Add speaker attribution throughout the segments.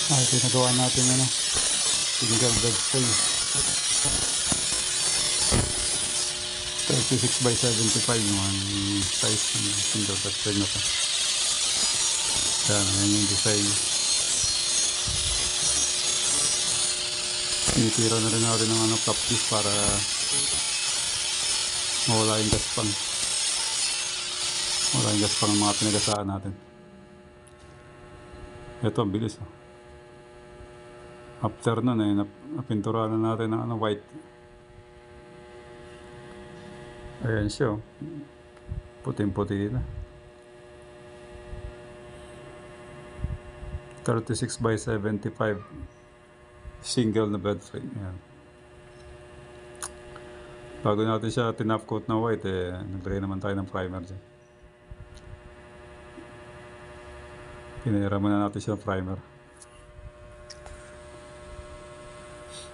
Speaker 1: Ay, pinagawa natin ano, single bed frame. 36 by 75 yung size ng single bed frame na to. Yan yung design. Tinitira na rin natin ng top piece para mawala yung gaspang. Wala yung gaspang ng mga pinagasaan natin. Ito, ang bilis. After nun napintura na natin ng white. Ayan siya. Puting-puti na. 36 by 75 single na bed frame. Ayan. Bago natin siya tinap coat na white, naglagay naman tayo ng primer dyan. Pinahiraman na natin siya ng primer.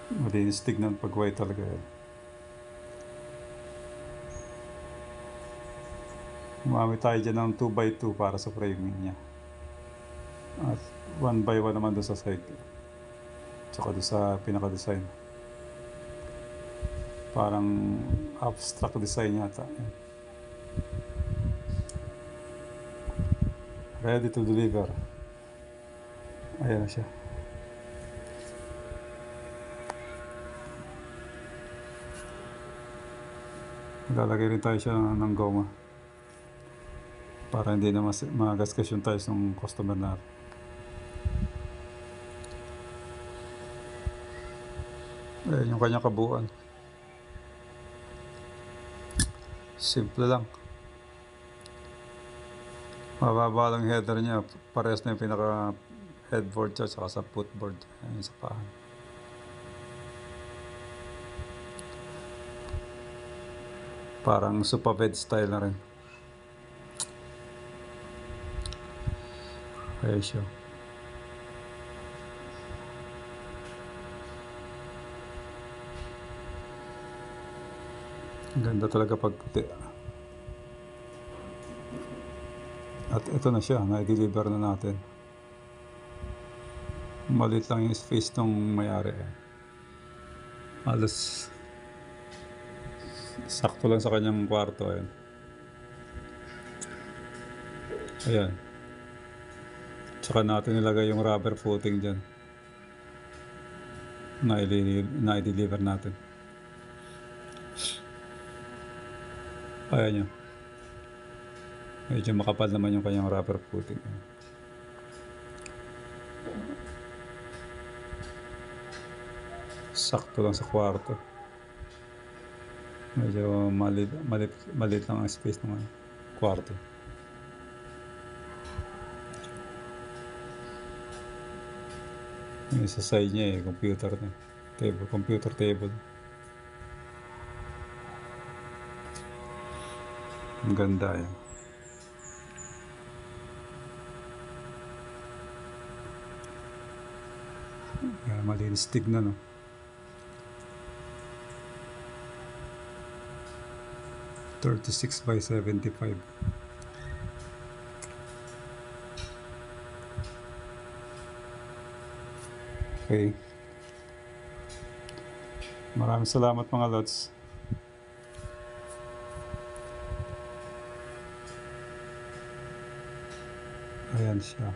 Speaker 1: Malinis tignan pag white talaga yan. Gumamit tayo dyan ng 2x2 para sa framing niya. At 1x1 naman doon sa side. Tsaka doon sa pinaka-design. Parang abstract design yata. Ready to deliver. Ayan na siya. Lalagay rin tayo siya ng goma para hindi na magasgas yung tiles ng customer natin. Ayan yung kanyang kabuuan. Simple lang. Mababa lang header niya. Parehas na yung pinaka headboard siya saka sa footboard. Ayan sa pahan. Parang sofa bed style na rin. Ayan siya. Ganda talaga pag puti. At ito na siya, na-deliver na natin. Maliit lang yung space nung may-ari. Halos sakto lang sa kanyang kwarto. Ayan. Tsaka natin nilagay yung rubber footing dyan. Na-deliver natin. Ayan nyo. Medyo makapal naman yung kanyang rubber footing. Sakto lang sa kwarto. Medyo malit lang ang space ng kwarto. Yung sa side niya computer table. Ang ganda yan. Malinis tignan, no? .36 by 75. Okay. Maraming salamat mga lods. Ayan siya.